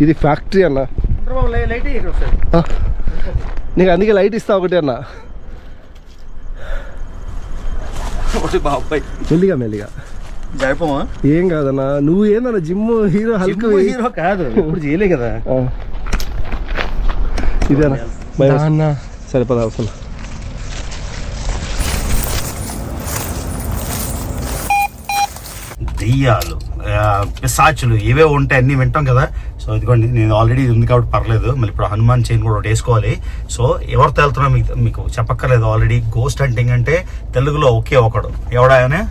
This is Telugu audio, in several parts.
ఇది ఫ్యాక్టరీ అన్న. నీకు అందుకే లైట్ ఇస్తా ఒకటి అన్న. మెల్లిగా మెల్లిగా జరపమా? ఏం కాదన్నా. నువ్వు ఏందన్నా జిమ్ హీరో హల్క్ హీరో కాదు, ఇప్పుడు చేయలే కదా. ఇదేనా సరిపదా అసలు. దెయ్యాలు, పిశాచులు ఇవే ఉంటాయి, అన్ని వింటాం కదా. సో ఇదిగోండి, నేను ఆల్రెడీ ఇది ఉంది కాబట్టి పర్లేదు. మళ్ళీ ఇప్పుడు హనుమాన్ చైన్ కూడా ఒకటి వేసుకోవాలి. సో ఎవరితో వెళ్తున్నా మీకు చెప్పక్కర్లేదు. ఆల్రెడీ గోస్ట్ హంటింగ్ అంటే తెలుగులో ఒకే ఒకడు, ఎవడాయనే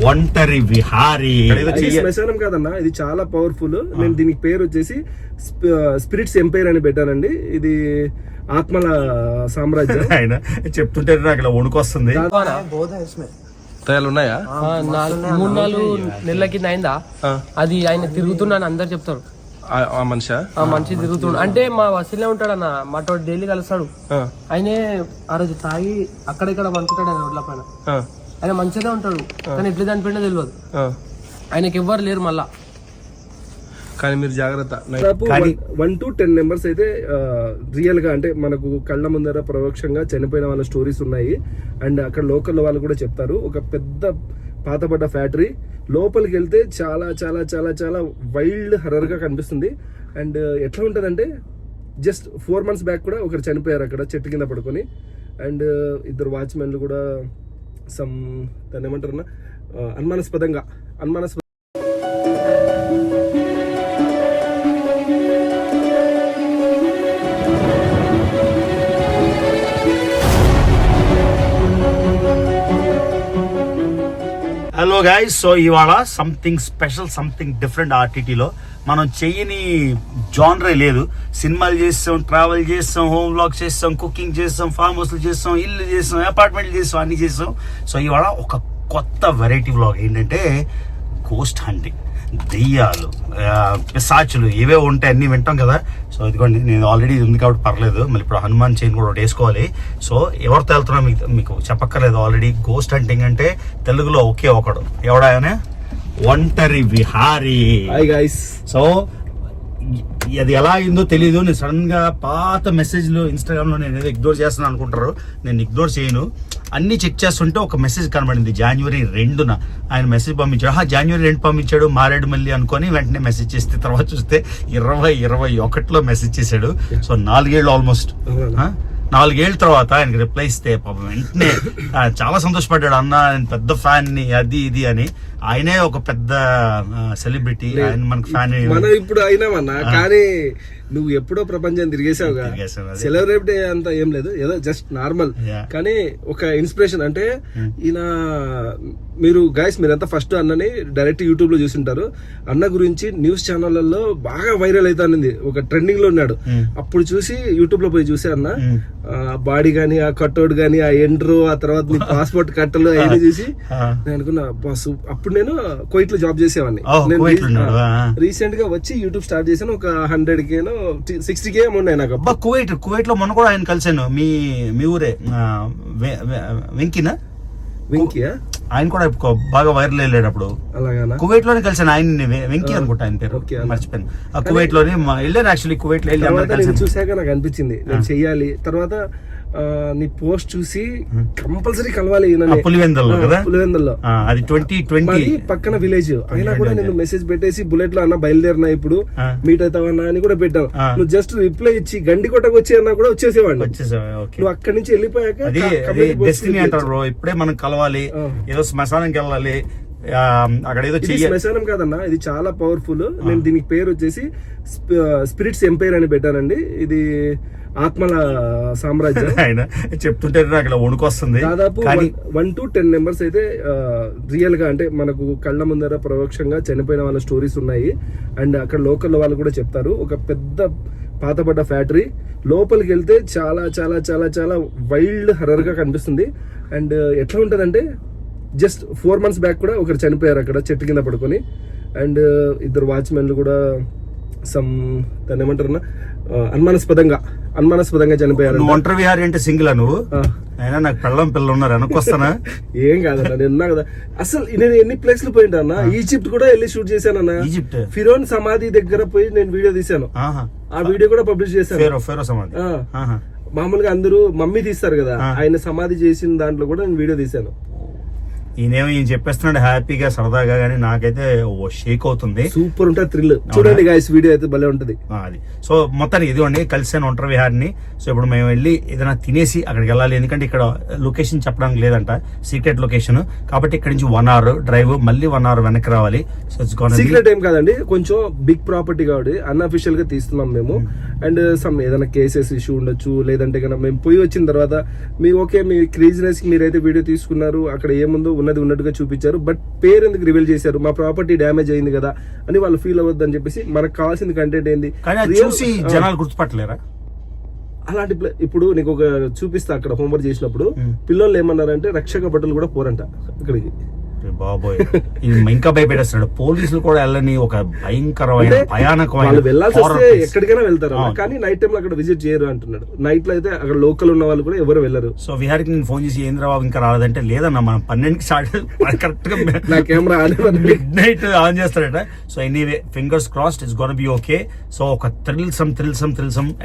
ఒంటరి విహారీ. శ్మశానం కాదన్నా, ఇది చాలా పవర్ఫుల్. నేను దీనికి పేరు వచ్చేసి స్పిరిట్స్ ఎంపైర్ అని పెట్టానండి. ఇది ఆత్మల సామ్రాజ్యం. ఆయన చెప్తుంటే నాకు ఇలా వణుకొస్తుంది. ఉన్నాయా? 3-4 నెలల కింద అయిందా అది. ఆయన తిరుగుతున్నాను అందరు చెప్తారు. ఆ మనిషి తిరుగుతున్నాడు అంటే మా వసీలే ఉంటాడు అన్న, మాతో డైలీ కలుస్తాడు. ఆయనే ఆ రోజు తాగి అక్కడిక్కడ వండుకుంటాడు ఆయన రోడ్ల పైన. ఆయన మంచిగా ఉంటాడు, కానీ ఎట్లా చనిపోయినా తెలియదు. ఆయనకి ఎవ్వరు లేరు మళ్ళా. కానీ మీరు జాగ్రత్త. 1 to 10 మెంబర్స్ అయితే రియల్ గా అంటే మనకు కళ్ళ ముందర ప్రవక్షంగా చనిపోయిన వాళ్ళ స్టోరీస్ ఉన్నాయి. అండ్ అక్కడ లోకల్ వాళ్ళు కూడా చెప్తారు. ఒక పెద్ద పాతబడ్డ ఫ్యాక్టరీ లోపలికి వెళ్తే చాలా చాలా చాలా చాలా వైల్డ్ హర్రర్ గా కనిపిస్తుంది. అండ్ ఎట్లా ఉంటదంటే జస్ట్ 4 months బ్యాక్ కూడా ఒకరు చనిపోయారు అక్కడ చెట్టు కింద పడుకొని. అండ్ 2 వాచ్మెన్లు కూడా దాన్ని ఏమంటారు అనుమానాస్పదంగా హలో గైస్, సో ఇవాళ సంథింగ్ స్పెషల్, సంథింగ్ డిఫరెంట్. ఆర్టీటీలో మనం చెయ్యని జానరే లేదు. సినిమాలు చేస్తాం, ట్రావెల్ చేస్తాం, హోమ్ వ్లాగ్స్ చేస్తాం, కుకింగ్ చేస్తాం, ఫామ్ హౌస్లు చేస్తాం, ఇల్లు చేస్తాం, అపార్ట్మెంట్లు చేస్తాం, అన్ని చేస్తాం. సో ఇవాళ ఒక కొత్త వెరైటీ వ్లాగ్ ఏంటంటే గోస్ట్ హంటింగ్. దెయ్యాలు, పిశాచులు ఇవే ఉంటాయి, అన్ని వింటాం కదా. సో ఇదిగోండి, నేను ఆల్రెడీ ఇది ఉంది కాబట్టి పర్లేదు. మళ్ళీ ఇప్పుడు హనుమాన్ చైన్ కూడా ఒకటి వేసుకోవాలి. సో ఎవరితో వెళ్తున్నా మీకు చెప్పక్కర్లేదు. ఆల్రెడీ గోస్ట్ హంటింగ్ అంటే తెలుగులో ఒకే ఒకడు, ఎవడాయనే ఒంటరి విహారీ. సో అది ఎలా అయిందో తెలీదు. నేను సడన్ గా పాత మెసేజ్లు ఇన్స్టాగ్రామ్ లో నేను ఏదో ఇగ్నోర్ చేస్తున్నాను అనుకుంటారు. నేను ఇగ్నోర్ చేయను. అన్ని చెక్ చేస్తుంటే ఒక మెసేజ్ కనబడింది. January 2న ఆయన మెసేజ్ పంపించాడు. January 2 పంపించాడు, మారాడు మళ్ళీ అనుకొని వెంటనే మెసేజ్ చేస్తే తర్వాత చూస్తే 2021లో మెసేజ్ చేశాడు. సో 4 ఏళ్ళు ఆల్మోస్ట్. 4 ఏళ్ళ తర్వాత ఆయనకి రిప్లై ఇస్తే పాపం వెంటనే చాలా సంతోషపడ్డాడు. అన్న ఆయన పెద్ద ఫ్యాన్ ని, అది ఇది అని. ఆయనే ఒక పెద్ద సెలబ్రిటీ, ఆయన మనకు ఫ్యాన్. మనం ఇప్పుడు అయినామన్నా, కానీ నువ్వు ఎప్పుడో ప్రపంచం తిరిగేసావుగా. సెలబ్రిటీ అంత ఏం లేదు, ఏదో జస్ట్ నార్మల్. కానీ ఒక ఇన్స్పిరేషన్ అంటే ఈయన మీరంతా ఫస్ట్ అన్నని డైరెక్ట్ యూట్యూబ్ లో చూసింటారు. అన్న గురించి న్యూస్ ఛానళ్లలో బాగా వైరల్ అవుతానింది, ఒక ట్రెండింగ్ లో ఉన్నాడు. అప్పుడు చూసి యూట్యూబ్ లో పోయి చూసే అన్న బాడీ గానీ, ఆ కట్అవుట్ గానీ, ఆ ఎండ్రో, ఆ తర్వాత నీ పాస్పోర్ట్ కట్టలు అవన్నీ చూసి నేను అనుకున్నా అప్పుడు నేను కువైట్ లో జాబ్ చేసేవాడిని. రీసెంట్ గా వచ్చి యూట్యూబ్ స్టార్ట్ చేశాను. ఒక 100K 60K ఉన్నాయి నాకు. కువైట్ లో మొన్న కూడా ఆయన కలిసాను. మీ ఊరే వెంకీయా, ఆయన కూడా బాగా వైరల్ వెళ్ళాడు అప్పుడు. కువైట్ లోనే కలిసాను ఆయన, వెంకీ అనుకుంటా ఆయన పేరు, మర్చిపోయాను. కువైట్ లోనే వెళ్ళాను. యాక్చువల్లీ కువైట్ లో వెళ్ళి చూసాక నాకు అనిపించింది నేను చెయ్యాలి. తర్వాత నీ పోస్ట్ చూసి కంపల్సరీ కలవాలి. పులివెందల్లో అది 2020 పక్కన విలేజ్ అయినా కూడా నేను మెసేజ్ పెట్టేసి బుల్లెట్ లో అన్న బయలుదేరినా ఇప్పుడు మీట్ అవుతావన్నా అని కూడా పెట్టాను. నువ్వు జస్ట్ రిప్లై ఇచ్చి గండి కొట్టకు వచ్చి అన్నా కూడా వచ్చేసేవాడిని. నువ్వు అక్కడి నుంచి వెళ్ళిపోయాక డెస్టినీ అంటారు. ఇప్పుడే మనం కలవాలి, ఏదో శ్మశానంకి వెళ్ళాలి, అక్కడ ఏదో శ్మశానం కాదన్నా, ఇది చాలా పవర్ఫుల్. నేను దీనికి పేరు వచ్చేసి స్పిరిట్స్ ఎంపైర్ అని పెట్టానండి. ఇది ఆత్మల సామ్రాజ్యం. ఆయన చెప్తుంటే నాకు ఇలా వణుకొస్తుంది. దాదాపు 1 to 10 మెంబర్స్ అయితే రియల్ గా అంటే మనకు కళ్ళ ముందర ప్రవక్షంగా చనిపోయిన వాళ్ళ స్టోరీస్ ఉన్నాయి. అండ్ అక్కడ లోకల్ వాళ్ళు కూడా చెప్తారు. ఒక పెద్ద పాతబడ్డ ఫ్యాక్టరీ లోపలికి వెళ్తే చాలా చాలా చాలా చాలా వైల్డ్ హర్రర్ గా కనిపిస్తుంది. అండ్ ఎట్లా ఉంటదంటే జస్ట్ 4 months బ్యాక్ కూడా ఒకరు చనిపోయారు అక్కడ చెట్టు కింద పడుకొని. అండ్ 2 వాచ్మెన్లు కూడా దాన్ని ఏమంటారు అనుమానాస్పదంగా అనుమానాస్పదంగా చనిపోయారు. నువ్వు ఒంటరి విహారీ అంటే సింగిల్ నువ్వు? అయినా నాకు పిల్లలు ఉన్నారు అనుకొస్తానా? ఏం కాదన్నా, నేను ఉన్నా కదా. అసలు నేను ఎన్ని ప్లేస్లు పోయింటా అన్న. ఈజిప్ట్ కూడా వెళ్ళి షూట్ చేశానన్న. ఈజిప్ట్ ఫిరోన్ సమాధి దగ్గర పోయి నేను వీడియో తీశాను. ఆ వీడియో కూడా పబ్లిష్ చేశాను. ఫేరో సమాధి. మామూలుగా అందరూ మమ్మీ తీస్తారు కదా, ఆయన సమాధి చేసిన దాంట్లో కూడా నేను వీడియో తీశాను. ఈయన చెప్పేస్తున్నాడు హ్యాపీగా సరదాగా, కానీ నాకైతే ఓ షేక్ అవుతుంది. సూపర్ ఉంటుంది థ్రిల్. చూడండి గైస్, వీడియో అయితే భలే ఉంటది. అది సో మొత్తానికి ఇదిగోండి కలిసాను ఒంటరి విహారిని. సో ఇప్పుడు మేము వెళ్ళి ఏదైనా తినేసి అక్కడికి వెళ్ళాలి, ఎందుకంటే ఇక్కడ లొకేషన్ చెప్పడానికి లేదంట, సీక్రెట్ లొకేషన్. కాబట్టి ఇక్కడ నుంచి 1 hour డ్రైవ్, మళ్ళీ 1 hour వెనక్కి రావాలి. సో సీక్రెట్ ఏం కాదండి, కొంచెం బిగ్ ప్రాపర్టీ కాబట్టి అన్అఫిషియల్ గా తీస్తున్నాం మేము. అండ్ సమ్ ఏదైనా కేసెస్ ఇష్యూ ఉండొచ్చు, లేదంటే కనుక మేము పోయి వచ్చిన తర్వాత మీ క్రేజినెస్ కి మీరైతే వీడియో తీసుకున్నారు, అక్కడ ఏముందో ఉన్నది ఉన్నట్టుగా చూపించారు, బట్ పేరు ఎందుకు రివీల్ చేశారు, మా ప్రాపర్టీ డ్యామేజ్ అయింది కదా అని వాళ్ళు ఫీల్ అవ్వద్దు అని చెప్పేసి మనకు కావాల్సింది కంటెంట్ ఏంది చూసి జనాలు గుర్తుపట్టలేరా అలాంటి. ఇప్పుడు నీకు ఒక చూపిస్తా, అక్కడ హోంవర్క్ చేసినప్పుడు పిల్లలు ఏమన్నారంటే రక్షక బట్టలు కూడా పోరంట అక్కడికి. బాబోయ్, ఇంకా భయపెట్టేస్తున్నాడు. పోలీసులు కూడా వెళ్ళని ఒక భయంకరమైన భయానకమైన. వెళ్ళాల్సి వస్తే ఎక్కడికైనా వెళ్తారు, కానీ నైట్ టైం లో అక్కడ విజిట్ చేయరు అంటున్నాడు. నైట్ లో అయితే అక్కడ లోకల్ ఉన్న వాళ్ళు కూడా ఎవరు వెళ్ళరు. సో విహారికి నేను ఫోన్ చేసి ఏంద్రబాబు ఇంకా రాలేదంటే, లేదన్నా మనం 12కి స్టార్ట్ కరెక్ట్ గా నా కెమెరా మిడ్ నైట్ ఆన్ చేస్తాడట. So anyway fingers crossed, it's gonna B okay. So ఒక థ్రిల్సమ్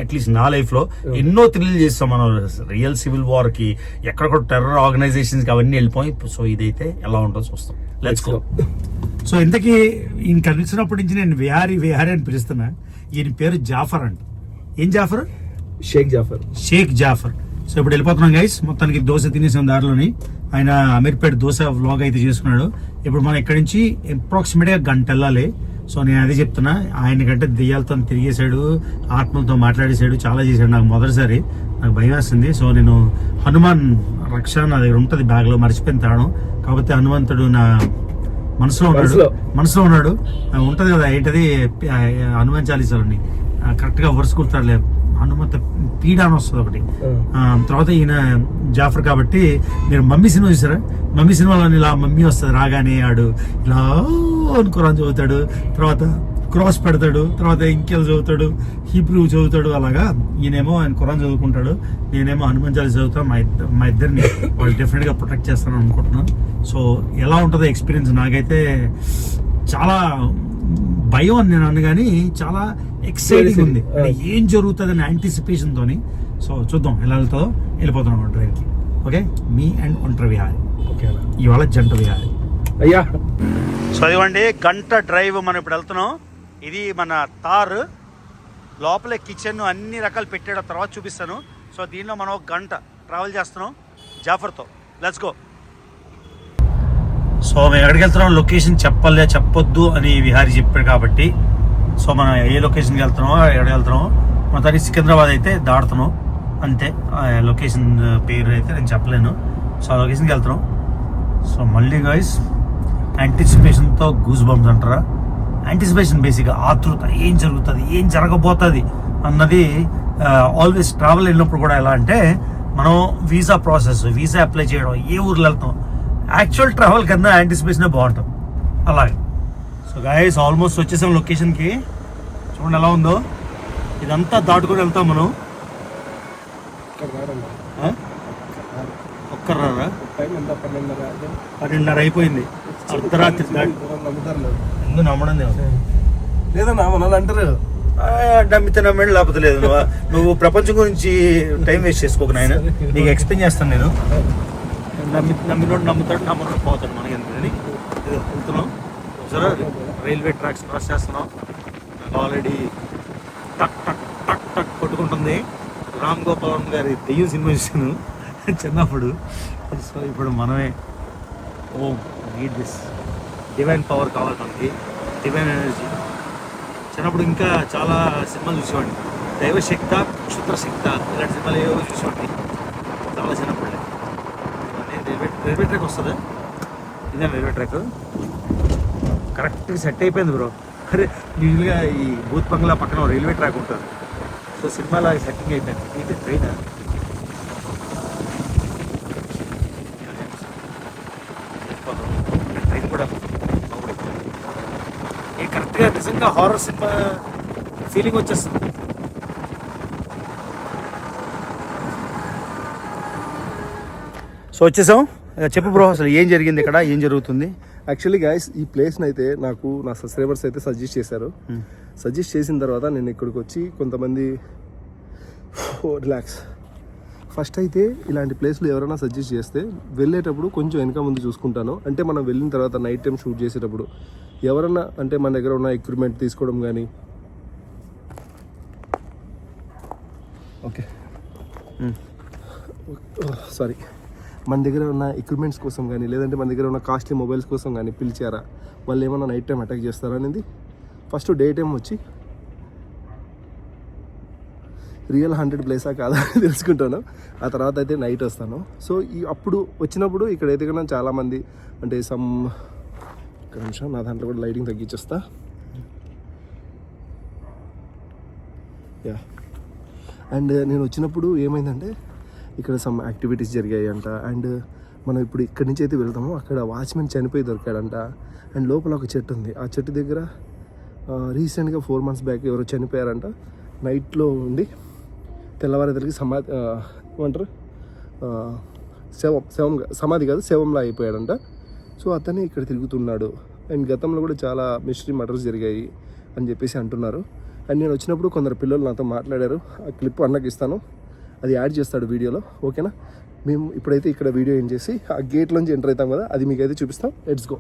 అట్లీస్ట్ నా లైఫ్ లో ఎన్నో థ్రిల్ చేస్తాం మనం. రియల్ సివిల్ వార్ కి, ఎక్కడ టెర్రర్ ఆర్గనైజేషన్స్ కి అవన్నీ వెళ్ళిపోయి. సో ఇదైతే ఎలా ఉంటుందో చూస్తాం. Let's go. సో ఇంతకీ ఈయన కలిసినప్పటి నుంచి నేను విహారీ అని పిలుస్తున్నా. ఈయన పేరు జాఫర్ అంట. ఏం జాఫర్? షేక్ జాఫర్. సో ఇప్పుడు వెళ్ళిపోతున్నాం గైస్. మొత్తానికి దోశ తినేసాం దారిలోని. ఆయన అమీర్పేట దోశ వ్లాగ్ అయితే చేసుకున్నాడు. ఇప్పుడు మనం ఇక్కడి నుంచి అప్రాక్సిమేట్ గా 1 గంట వెళ్ళాలి. సో నేను అదే చెప్తున్నా, ఆయనకంటే దెయ్యాలతో తిరిగేశాడు, ఆత్మలతో మాట్లాడేశాడు, చాలా చేశాడు. నాకు మొదటిసారి నాకు భయం వేస్తుంది. సో నేను హనుమాన్ రక్ష నా దగ్గర ఉంటుంది బ్యాగ్ లో, మర్చిపోయిన తాను. కాకపోతే హనుమంతుడు నా మనసులో ఉన్నాడు. ఉంటది కదా ఏంటది హనుమాన్ చాలీసాలని కరెక్ట్ గా వర్స్ కుడతాడులే, హనుమంత పీడ అని వస్తుంది ఒకటి. తర్వాత ఈయన జాఫర్ కాబట్టి మీరు మమ్మీ సినిమా చూసారా? మమ్మీ సినిమాలో ఇలా మమ్మీ వస్తుంది రాగానే, ఆడు ఇలా అనుకురాని చదువుతాడు, తర్వాత క్రాస్ పెడతాడు, తర్వాత ఇంకెల్ చదువుతాడు, హీబ్రూ చదువుతాడు. అలాగా ఈయనేమో ఆయన ఖురాన్ చదువుకుంటాడు, నేనేమో హనుమాన్ చాలీసా చదువుతాను. మా ఇద్దరిని వాళ్ళు డెఫినెట్ గా ప్రొటెక్ట్ చేస్తాను అనుకుంటున్నాను. సో ఎలా ఉంటుందో ఎక్స్పీరియన్స్? నాకైతే చాలా భయం అని నేను అన్న, కానీ చాలా ఎక్సైటింగ్ ఉంది. ఏం జరుగుతుంది అని యాంటిసిపేషన్ తోని. సో చూద్దాం ఎలా వెళ్తుందో. వెళ్ళిపోతున్నాం డ్రైవ్ కి. ఓకే, మీ అండ్ ఒంటరి విహారీ. ఓకే, ఇవాళ జంట విహారీ. అయ్యా సో ఇవ్వండి 1 గంట డ్రైవ్ మనం ఇప్పుడు వెళ్తున్నాం. ఇది మన తార్ లోపలే కిచెన్ అన్ని రకాలు పెట్టాడు, తర్వాత చూపిస్తాను. సో దీనిలో మనం 1 గంట ట్రావెల్ చేస్తున్నాం జాఫర్తో. Let's go. సో మేము ఎక్కడికి వెళ్తున్నాం, లొకేషన్ చెప్పొద్దు అని విహారీ చెప్పాడు కాబట్టి, సో మనం ఏ లొకేషన్కి వెళ్తున్నామో ఎక్కడికి వెళ్తున్నామో, మొత్తానికి సికింద్రాబాద్ అయితే దాడుతున్నాం అంతే. లొకేషన్ పేరు అయితే నేను చెప్పలేను. సో ఆ లొకేషన్కి వెళ్తున్నాం. సో మళ్ళీ గైస్ యాంటిసిపేషన్తో గూస్ బంప్స్ అంటారా, యాంటిసిపేషన్ బేసిక్గా ఆతృత, ఏం జరుగుతుంది, ఏం జరగబోతుంది అన్నది. ఆల్వేస్ ట్రావెల్ వెళ్ళినప్పుడు కూడా ఎలా అంటే, మనం వీసా అప్లై చేయడం, ఏ ఊర్లో వెళ్తాం, యాక్చువల్ ట్రావెల్ కన్నా యాంటిసిపేషనే బాగుంటుంది అలాగే. సో గైస్ ఆల్మోస్ట్ వచ్చేసాం లొకేషన్కి. చూడండి ఎలా ఉందో. ఇదంతా దాటుకొని వెళ్తాం మనం. ఒక్కర్రారా 12:30 అయిపోయింది. అర్ధరాత్రి ఎందుకు నమ్మడం లేదన్నా వాళ్ళు అంటారు, నమ్మితే నమ్మండి లేకపోతే లేదు. నువ్వు ప్రపంచం గురించి టైం వేస్ట్ చేసుకోక నాయన. నీకు ఎక్స్ప్లెయిన్ చేస్తాను నేను. నమ్మినోడు నమ్ముతాడు, నమ్మనోడు పోతాడు. మనకి ఎందుకని వెళ్తున్నాం. సరే రైల్వే ట్రాక్స్ క్రాస్ చేస్తున్నాం. ఆల్రెడీ టక్ టక్ టక్ టక్ కొట్టుకుంటుంది. రామ్ గోపాల్ గారి దెయ్యం సినిమా చూసాను చిన్నప్పుడు. సో ఇప్పుడు మనమే నీడ్ దిస్ డివైన్ పవర్ కావాలి మనకి, డివైన్ ఎనర్జీ. చిన్నప్పుడు ఇంకా చాలా సినిమాలు చూసేవాడిని. దైవశక్త, క్షుద్రశక్త ఇలాంటి సినిమాలు ఏవో చూసేవాడిని చాలా చిన్నప్పుడు. రైల్వే ట్రాక్ వస్తుందా? ఇదే రైల్వే ట్రాక్ కరెక్ట్గా సెట్ అయిపోయింది బ్రో. అరే యూజువల్గా ఈ భూత్ బంగ్లా పక్కన రైల్వే ట్రాక్ ఉంటుంది. సో సినిమాలో సెట్టింగ్ అయిపోయింది. ఇది ట్రైన్ కూడా కరెక్ట్గా నిజంగా హారర్ సినిమా ఫీలింగ్ వచ్చేస్తుంది. సో వచ్చేసాం. చెప్పు బ్రో, అసలు ఏం జరిగింది ఇక్కడ, ఏం జరుగుతుంది? యాక్చువల్లీ గైస్ ఈ ప్లేస్ని అయితే నాకు నా సబ్స్క్రైబర్స్ అయితే సజెస్ట్ చేశారు. సజెస్ట్ చేసిన తర్వాత నేను ఇక్కడికి వచ్చి కొంతమంది రిలాక్స్. ఫస్ట్ అయితే ఇలాంటి ప్లేస్లు ఎవరైనా సజెస్ట్ చేస్తే వెళ్ళేటప్పుడు కొంచెం వెనక ముందు చూసుకుంటాను. అంటే మనం వెళ్ళిన తర్వాత నైట్ టైం షూట్ చేసేటప్పుడు ఎవరన్నా అంటే మన దగ్గర ఉన్న ఎక్విప్మెంట్ తీసుకోవడం కానీ సారీ మన దగ్గర ఉన్న ఎక్విప్మెంట్స్ కోసం కానీ లేదంటే మన దగ్గర ఉన్న కాస్ట్లీ మొబైల్స్ కోసం కానీ పిలిచారా, వాళ్ళు ఏమన్నా నైట్ టైం అటాక్ చేస్తారా అనేది ఫస్ట్ డే టైం వచ్చి రియల్ 100 ప్లేసా కాదా అని తెలుసుకుంటాను. ఆ తర్వాత అయితే నైట్ వస్తాను. సో అప్పుడు వచ్చినప్పుడు ఇక్కడైతే కన్నా చాలామంది అంటే ఒక నిమిషం నా దాంట్లో కూడా లైటింగ్ తగ్గించేస్తా. యా, అండ్ నేను వచ్చినప్పుడు ఏమైందంటే ఇక్కడ సమ్ యాక్టివిటీస్ జరిగాయి అంట. అండ్ మనం ఇప్పుడు ఇక్కడి నుంచి అయితే వెళ్తామో అక్కడ వాచ్మెన్ చనిపోయి దొరికాడంట. అండ్ లోపల ఒక చెట్టు ఉంది. ఆ చెట్టు దగ్గర రీసెంట్గా 4 months బ్యాక్ ఎవరో చనిపోయారంట. నైట్లో ఉండి తెల్లవారేసరికి ఏమంటారు సమాధి కాదు శవంలా అయిపోయాడంట. సో అతనే ఇక్కడ తిరుగుతున్నాడు. అండ్ గతంలో కూడా చాలా మిస్టరీ మర్డర్స్ జరిగాయి అని చెప్పేసి అంటున్నారు. అండ్ నేను వచ్చినప్పుడు కొందరు పిల్లలు నాతో మాట్లాడారు. ఆ క్లిప్ అన్నకి ఇస్తాను, అది యాడ్ చేస్తాడు వీడియోలో, ఓకేనా? మేము ఇప్పుడైతే ఇక్కడ వీడియో ఏం చేసి ఆ గేట్లోంచి ఎంటర్ అవుతాం కదా, అది మీకు అయితే చూపిస్తాం. Let's go.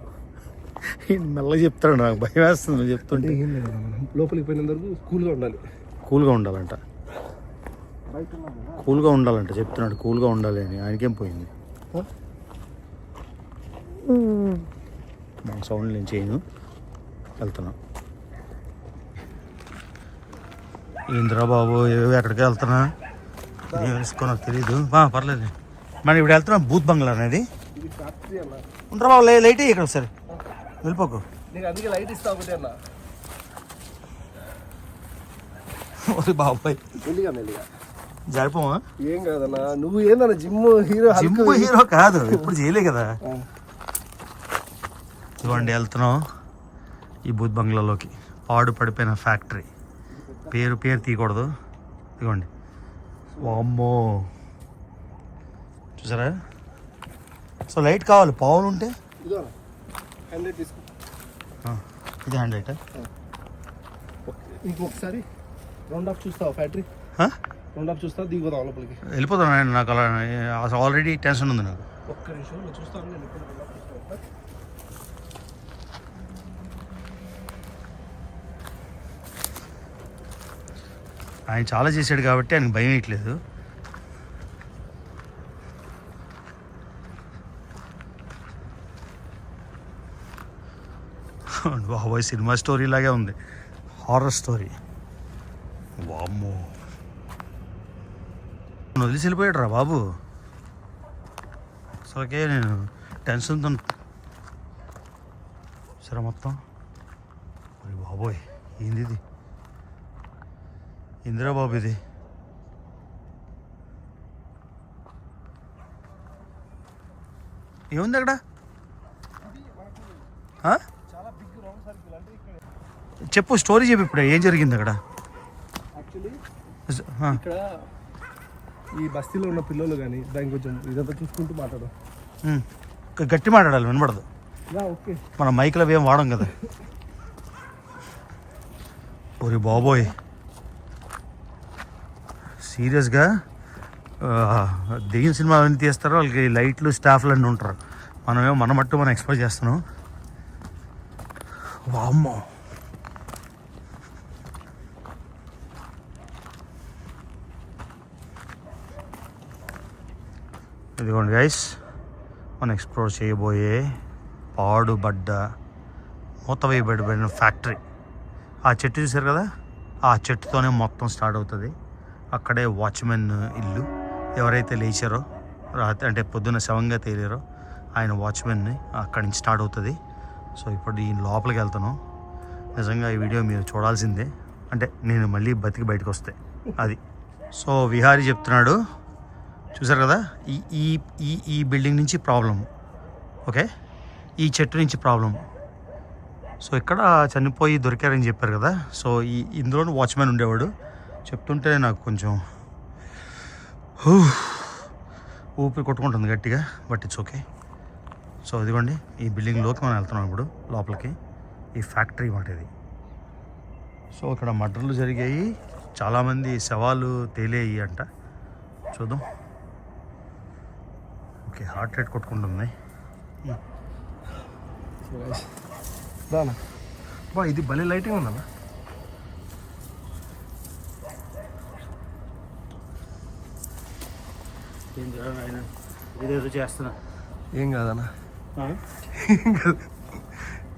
మెల్లగా చెప్తాడు, నాకు భయం వేస్తుంది చెప్తుంటే. ఏం లేదు, మనం లోపలికి పోయినంత వరకు కూల్గా ఉండాలి. కూల్గా ఉండాలంట, కూల్గా ఉండాలంట చెప్తున్నాడు. కూల్గా ఉండాలి అని ఆయనకేం పోయింది. నాకు సౌండ్ నేను చేయను, వెళ్తున్నా. ఏంద్రా బాబు, ఎక్కడికి వెళ్తున్నా వేసుకో, నాకు తెలీదు. పర్లేదు, మనం ఇప్పుడు వెళ్తున్నాం భూత్ బంగ్లా అనేది. ఉంటారా బాబు, లైట్ ఇక్కడ సరే వెళ్ళిపోకు. అందుకే లైట్ ఇస్తా ఒకటి అన్న. బాబాయ్ జరిపోమా? ఏం కాదన్నా, నువ్వు ఏందన్నా జిమ్ హీరో కాదు, ఇప్పుడు చేయలే కదా. ఇవ్వండి వెళ్తున్నాం ఈ భూత్ బంగ్లాలోకి. పాడు పడిపోయిన ఫ్యాక్టరీ, పేరు తీయకూడదు. ఇదిగోండి, వామ్మో చూసారా? సో లైట్ కావాలి, పావులు ఉంటే. ఇది హ్యాండ్ లైట్. ఇంకొకసారి రౌండ్ ఆఫ్ చూస్తావా? ఫ్యాక్టరీ రౌండ్ ఆఫ్ చూస్తావు, దిగిపోతాం లోపలికి. వెళ్ళిపోతాను నాకు, అలా ఆల్రెడీ టెన్షన్ ఉంది నాకు. ఒక్క నిమిషం నేను చూస్తాను. ఆయన చాలా చేశాడు కాబట్టి ఆయనకు భయం వేయట్లేదు. బాబోయ్, సినిమా స్టోరీ లాగే ఉంది, హారర్ స్టోరీ. వామ్మో, వదిలేసి వెళ్ళిపోయాడు రా బాబు. అసలుకే నేను టెన్షన్తో సరే మొత్తం. బాబోయ్, ఏంది ఇది? ఇందిరా బాబు, ఇది ఏముంది అక్కడ? చెప్పు, స్టోరీ చెప్పు ఇప్పుడు, ఏం జరిగింది అక్కడ? యాక్చువల్లీ ఇక్కడ ఈ బస్తీలో ఉన్న పిల్లలు కానీ దానికి కొంచెం ఇదంతా చూసుకుంటూ మాట్లాడు. గట్టి మాట్లాడాలి, వినపడదు. ఓకే, మన మైక్లో అవి ఏం వాడం కదా. ఓరి బాబోయ్, సీరియస్గా దెయ్యం సినిమా అవన్నీ తీస్తారో వాళ్ళకి లైట్లు స్టాఫ్లు అన్నీ ఉంటారు. మనమేమో మన మట్టు మనం ఎక్స్పెక్ట్ చేస్తున్నాం. వామ్మో, ఇదిగోండి గైస్, మనం ఎక్స్ప్లోర్ చేయబోయే పాడుబడ్డ మూత వేయబడిన ఫ్యాక్టరీ. ఆ చెట్టు చూసారు కదా, ఆ చెట్టుతోనే మొత్తం స్టార్ట్ అవుతుంది. అక్కడే వాచ్మెన్ ఇల్లు. ఎవరైతే లేచారో రాత్రి అంటే పొద్దున్న శవంగా తేలారో ఆయన వాచ్మెన్ని అక్కడి నుంచి స్టార్ట్ అవుతుంది. సో ఇప్పుడు ఈ లోపలికి వెళ్తాను. నిజంగా ఈ వీడియో మీరు చూడాల్సిందే, అంటే నేను మళ్ళీ బతికి బయటకు వస్తే అది. సో విహారీ చెప్తున్నాడు, చూసారు కదా, ఈ ఈ ఈ ఈ బిల్డింగ్ నుంచి ప్రాబ్లం, ఓకే, ఈ చెట్టు నుంచి ప్రాబ్లం. సో ఇక్కడ చనిపోయి దొరికారని చెప్పారు కదా. సో ఇందులో వాచ్మెన్ ఉండేవాడు. చెప్తుంటే నాకు కొంచెం ఊపిరి కొట్టుకుంటుంది గట్టిగా, బట్ ఇట్స్ ఓకే. సో ఇదిగోండి ఈ బిల్డింగ్లోకి మనం వెళ్తున్నాం ఇప్పుడు లోపలికి. ఈ ఫ్యాక్టరీ మాట ఇది. సో ఇక్కడ మర్డర్లు జరిగాయి, చాలామంది శవాలు తేలేయి అంట. చూద్దాం. ఓకే, హార్ట్ రేట్ కొట్టుకుంటుంది. రానా బా, ఇది భలే లైటింగ్ ఉందన్న. ఇదేదో చేస్తున్నా. ఏం కాదన్నా,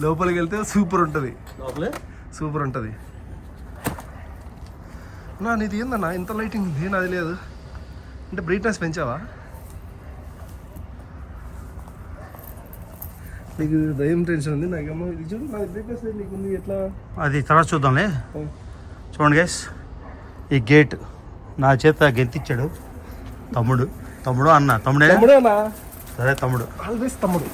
లోపలికి వెళ్తే సూపర్ ఉంటుంది, లోపలే సూపర్ ఉంటుంది. నా నీది ఏందన్నా ఇంత లైటింగ్ ఉంది, నాది లేదు. అంటే బ్రైట్నెస్ పెంచావా? నీకు దయ్యం టెన్షన్ ఉంది, నాకేమో ఇది చూడు, నాది బ్రైట్నెస్ లేదు, నీకు ఉంది ఎట్లా? అది తర్వాత చూద్దాంలే. చూడండి గైస్, ఈ గేట్ నా చేత గెంతిచ్చాడు తమ్ముడు అన్న. తమ్ముడే తమ్ముడేనా? సరే తమ్ముడు. ఆల్వేస్ తమ్ముడు.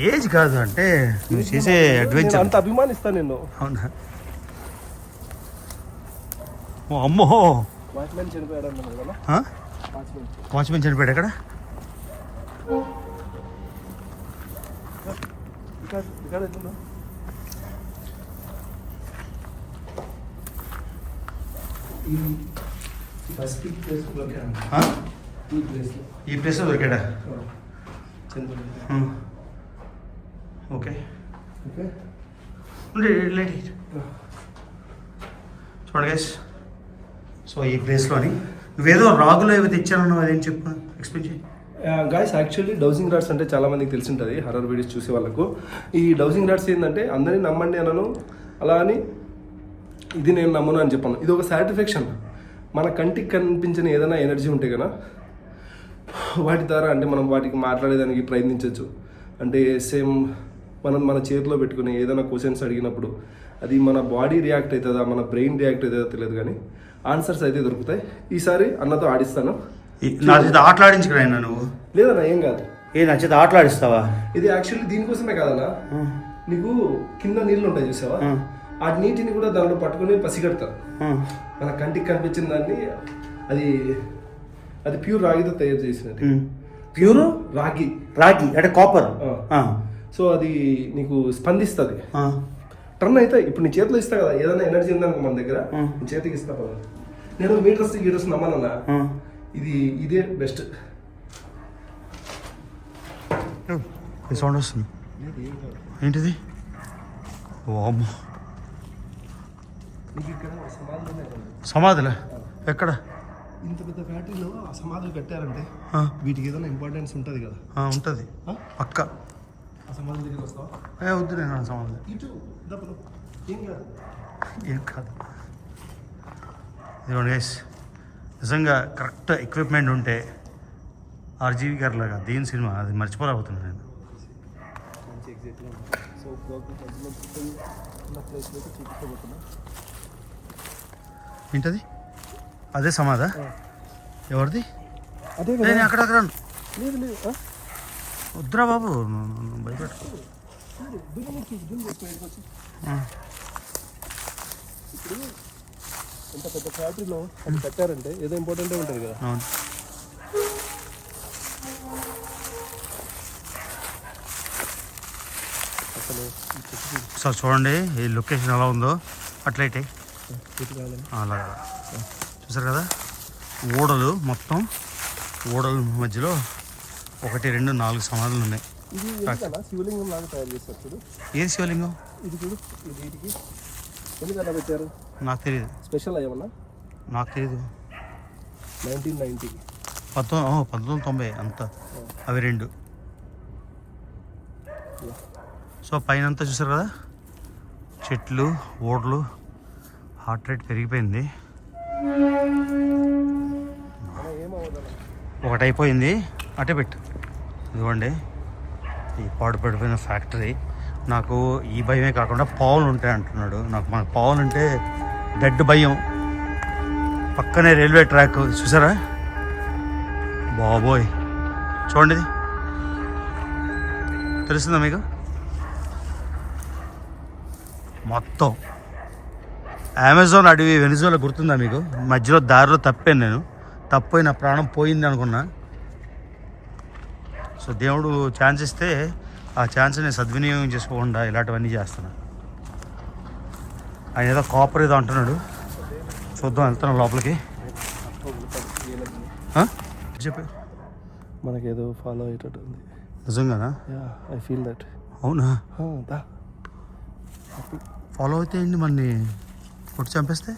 ఏజ్ కాదు అంటే నువ్వు చేసే అడ్వెంచర్. అంత అభిమానిస్తాను నిన్ను. అవునా? ఓ అమ్మో, వాచ్మెన్ చనిపోయాడు అన్నాడు కదా. వాచ్మెన్ చనిపోయాడు ఎక్కడ? ఇక్కడ ఎట్లుందో? ఈ ప్లేస్లో దొరికాడా? ఓకే చూడండి గైస్, సో ఈ ప్లేస్లోని నువ్వేదో రాగులు ఏవో తెచ్చానన్నావు, అదేం చెప్పు, ఎక్స్ప్లెయిన్ చేయి. గాయస్, యాక్చువల్లీ డౌసింగ్ రాడ్స్ అంటే చాలా మందికి తెలిసి ఉంటుంది, హర్రర్ వీడియోస్ చూసే వాళ్ళకు. ఈ డౌసింగ్ రాడ్స్ ఏంటంటే అందరినీ నమ్మండి అనను, అలా అని ఇది నేను నమ్మను అని చెప్పాను. ఇది ఒక సాటిస్ఫాక్షన్. మన కంటికి కనిపించిన ఏదైనా ఎనర్జీ ఉంటే కదా, వాటి ద్వారా అంటే మనం వాటికి మాట్లాడేదానికి ప్రయత్నించవచ్చు. అంటే సేమ్ మనం మన చేతిలో పెట్టుకుని ఏదైనా క్వశ్చన్స్ అడిగినప్పుడు అది మన బాడీ రియాక్ట్ అవుతుందా, మన బ్రెయిన్ రియాక్ట్ అవుతుందా తెలియదు, కానీ ఆన్సర్స్ అయితే దొరుకుతాయి. ఈసారి అన్నతో ఆడిస్తాను. నా చేత ఆటలాడించుకురా నువ్వు? లేదన్నా, ఏం కాదు. నా చేత ఆటలాడిస్తావా? ఇది యాక్చువల్లీ దీనికోసమే కాదన్నా, నీకు కింద నీళ్ళు ఉంటాయి చూసావా, ఆ నీటిని కూడా దాంట్లో పట్టుకుని పసిగడతారు. మన కంటికి కనిపించిన దాన్ని అది ప్యూర్ రాగితో తయారు చేసినట్టు. ప్యూర్ రాగి అంటే కాపర్. సో అది నీకు స్పందిస్తుంది, టర్న్ అయితే. ఇప్పుడు నీ చేతిలో ఇస్తా కదా, ఏదైనా ఎనర్జీ ఉందనుకో మన దగ్గర, నీ చేతికి ఇస్తా కదా. నేను మీటర్స్ నమ్మనన్నా, ఇదే బెస్ట్. సౌండ్ వస్తుంది, ఏంటిది? వామ్మో, సమాధులే ఎక్కడ? ఇంత పెద్ద ఫ్యాక్టరీలో ఆ సమాధులు కట్టారంటే వీటికి ఏదైనా ఇంపార్టెన్స్ ఉంటుంది కదా. ఉంటుంది పక్క. ఆ సమాధుల దగ్గరికి వస్తావా? వద్దు, నేను సమాధులు ఇటు దప్పలు ఏం కాదు. ఇదిగోండి గైస్, నిజంగా కరెక్ట్ ఎక్విప్మెంట్ ఉంటే ఆర్జీవి గారి లాగా దీని సినిమా అది మర్చిపోలేకపోతున్నాను నేను. మంచి ఎగ్జాక్ట్గా సో ప్లేస్లోకి చూపించబోతున్నా. ఏంటది? అదే సమాధా? ఎవరిది? అదే నేను అక్కడక్కడ లేదు వద్దురా బాబు, భయపెట్టు. ఇప్పుడు ఇంత పెద్ద ఫ్యాక్టరీలో అది కట్టారంటే ఏదో ఇంపార్టెంటే ఉంటుంది కదా. అవును. అసలు సార్ చూడండి ఈ లొకేషన్ ఎలా ఉందో, అట్లయితే అలాగా చూసారు కదా. ఓడలు మొత్తం, ఓడల మధ్యలో 1, 2, 4 సమాధులు ఉన్నాయి. ఇది శివలింగం లాగా తయారు చేస్తారు చూడు. ఏది శివలింగం? ఇది చూడు, వీటికి ఎందుకు అలా పెట్టారు నాకు తెలియదు. స్పెషల్ అయ్యమన్నా? నాకు తెలియదు. 1990 1990 అంత అవి 2. సో పైన అంతా చూసారు కదా, చెట్లు, ఓడలు. హార్ట్ రేట్ పెరిగిపోయింది. ఒకటి అయిపోయింది, అటే పెట్టు. ఇదిగోండి ఈ పాడుపడిపోయిన ఫ్యాక్టరీ. నాకు ఈ భయమే కాకుండా పావులు ఉంటాయి అంటున్నాడు. మనకు పావులు అంటే డెడ్ భయం. పక్కనే రైల్వే ట్రాక్ చూసారా బాబోయ్, చూడండి తెలుస్తుందా మీకు? మొత్తం అమెజాన్ అడవి వెనిజులా గుర్తుందా మీకు? మధ్యలో దారిలో తప్పాను నేను, తప్పిపోయి నా ప్రాణం పోయింది అనుకున్నా. సో దేవుడు ఛాన్స్ ఇస్తే ఆ ఛాన్స్ని సద్వినియోగం చేసుకోకుండా ఇలాంటివన్నీ చేస్తున్నా. ఆయన ఏదో కాపర్ ఏదో అంటున్నాడు, చూద్దాం, వెళ్తున్నాం లోపలికి. చెప్పు, మనకేదో ఫాలో అయ్యేటట్టు ఉంది. నిజంగానా? I feel that. అవునా? ఫాలో అయితే ఏంటి, మనని కొట్టి చంపేస్తే?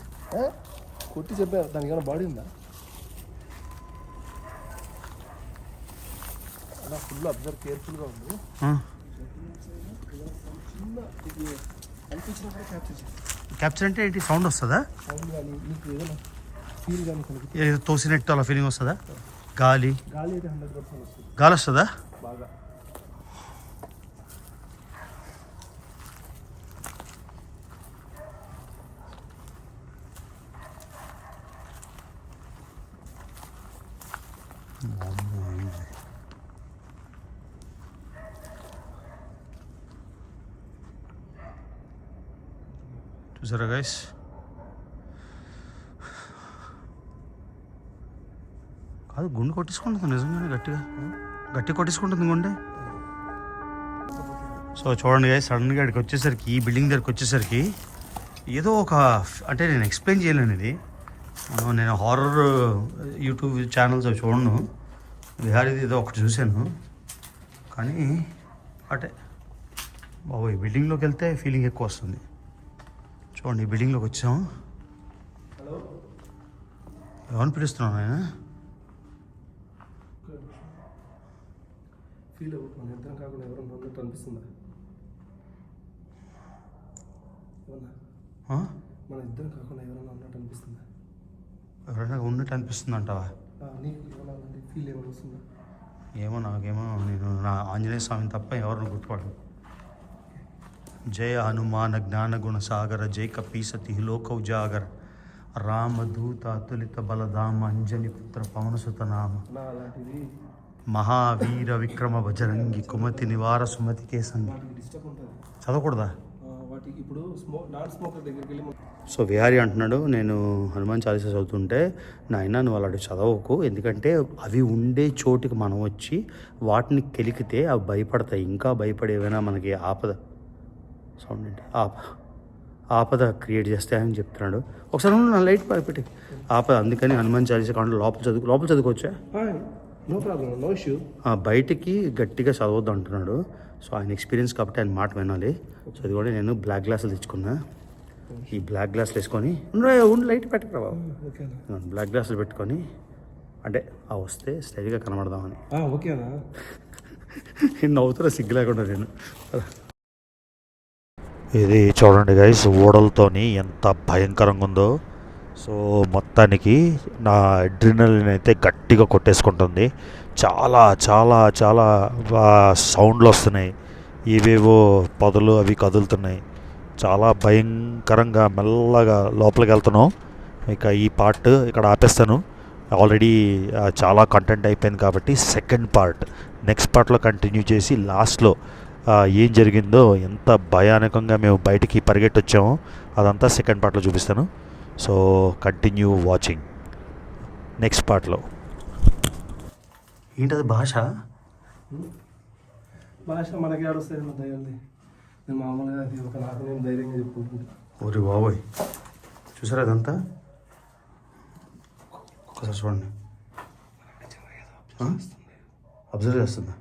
కొట్టి చెప్పా, దానికి ఏమైనా బాడీ ఉందా? అలా ఫుల్ అబ్జర్వ్ కేర్ఫుల్గా ఉంది. క్యాప్చర్ అంటే ఏంటి, సౌండ్ వస్తుందా? సౌండ్ కానీ నీకు ఏదైనా ఫీల్ కానీ కనుక ఏదో తోసినట్టు అలా ఫీలింగ్ వస్తుందా? గాలి గాలి అయితే 100% వస్తుంది. గాలి వస్తుందా? బాగా చూసారా గైస్, కాదు గుండె కొట్టేసుకుంటుంది నిజంగానే, గట్టి కొట్టేసుకుంటుంది గుండె. సో చూడండి గైస్, సడన్గా ఇక్కడికి వచ్చేసరికి, ఈ బిల్డింగ్ దగ్గరికి వచ్చేసరికి ఏదో ఒక, అంటే నేను ఎక్స్ప్లెయిన్ చేయలేను ఇది. నేను హారర్ యూట్యూబ్ ఛానల్స్ అవి చూడను, విహారీది ఏదో ఒకటి చూశాను, కానీ అంటే బాబోయ్ బిల్డింగ్లోకి వెళ్తే ఫీలింగ్ ఎక్కువ వస్తుంది. చూడండి, ఈ బిల్డింగ్లోకి వచ్చాం. ఎవరిని పిలుస్తున్నాను ఆయన? ఫీల్ అవ్వదు, మన ఇద్దరం కాకుండా ఎవరైనా ఉన్నట్టు అనిపిస్తుందా? మన ఇద్దరం కాకుండా ఎవరైనా ఉన్నట్టు అనిపిస్తుందా? ఎవరైనా ఉన్నట్టు అనిపిస్తుంది అంటావా? నీకు ఏమైనా అలాంటి ఫీల్ ఏమైనా వస్తుందా? ఏమో, నాకేమో, నేను నా ఆంజనేయ స్వామిని తప్ప ఎవరిని గుర్తుపడను. జయ హనుమాన జ్ఞాన గుణ సాగర, జై కపీసతి లోక ఉజాగర, రామదూత అతులిత బలధామ, అంజని పుత్ర పవనసుత నామ, అలాంటిది మహావీర విక్రమ బజరంగి, కుమతి నివార సుమతి కేసంగి. డిస్టర్బ్ ఉంటుంది, చదవకూడదా? వాటికి ఇప్పుడు నాన్ స్మోకర్ దగ్గరికి వెళ్ళి. సో విహారీ అంటున్నాడు, నేను హనుమాన్ చాలీసా చదువుతుంటే, నాయన నువ్వు అలాంటి చదవకు, ఎందుకంటే అవి ఉండే చోటుకి మనం వచ్చి వాటిని కెలికితే అవి భయపడతాయి, ఇంకా భయపడేవైనా మనకి ఆపద, సౌండ్ ఏంటి, ఆపద క్రియేట్ చేస్తాయని చెప్తున్నాడు. ఒకసారి నా లైట్ పెట్టి ఆపద, అందుకని హనుమాన్ చాలీసా కాకుండా లోపల చదువుకోవచ్చా? No problem, no issue. బయటికి గట్టిగా చదవద్దు అంటున్నాడు. సో ఆయన ఎక్స్పీరియన్స్ కాబట్టి ఆయన మాట వినాలి. సో అది కూడా నేను బ్లాక్ గ్లాసులు తెచ్చుకున్నా. ఈ బ్లాక్ గ్లాసులు వేసుకొని లైట్ పెట్టరా బాబు, బ్లాక్ గ్లాసులు పెట్టుకొని, అంటే ఆ వస్తే స్టైల్గా కనబడదామని. ఓకేనా? నవ్వుతున్నా సిగ్గు లేకుండా నేను. ఇది చూడండి గైస్, ఓడలతోని ఎంత భయంకరంగా ఉందో. సో మొత్తానికి నా అడ్రినలిన్ అయితే గట్టిగా కొట్టేసుకుంటుంది. చాలా చాలా చాలా సౌండ్లు వస్తున్నాయి, ఏవేవో పొదలు అవి కదులుతున్నాయి. చాలా భయంకరంగా మెల్లగా లోపలికి వెళ్తున్నాం. ఇక ఈ పార్ట్ ఇక్కడ ఆపేస్తాను, ఆల్రెడీ చాలా కంటెంట్ అయిపోయింది కాబట్టి సెకండ్ పార్ట్ నెక్స్ట్ పార్ట్లో కంటిన్యూ చేసి లాస్ట్లో ఏం జరిగిందో, ఎంత భయానకంగా మేము బయటికి పరిగెట్టి వచ్చామో అదంతా సెకండ్ పార్ట్లో చూపిస్తాను. సో కంటిన్యూ వాచింగ్ నెక్స్ట్ పార్ట్లో. ఏంటది భాష మనకి ఆడొస్తాయి దయ్యాలది. నేను మామూలుగా అది ఒక నాకు నేను ధైర్యంగా చెప్పుకుంటున్నాను. ఓరి బాబోయ్, చూసారా అదంతా? ఒకసారి చూడండి, అబ్జర్వ్ చేస్తుందా?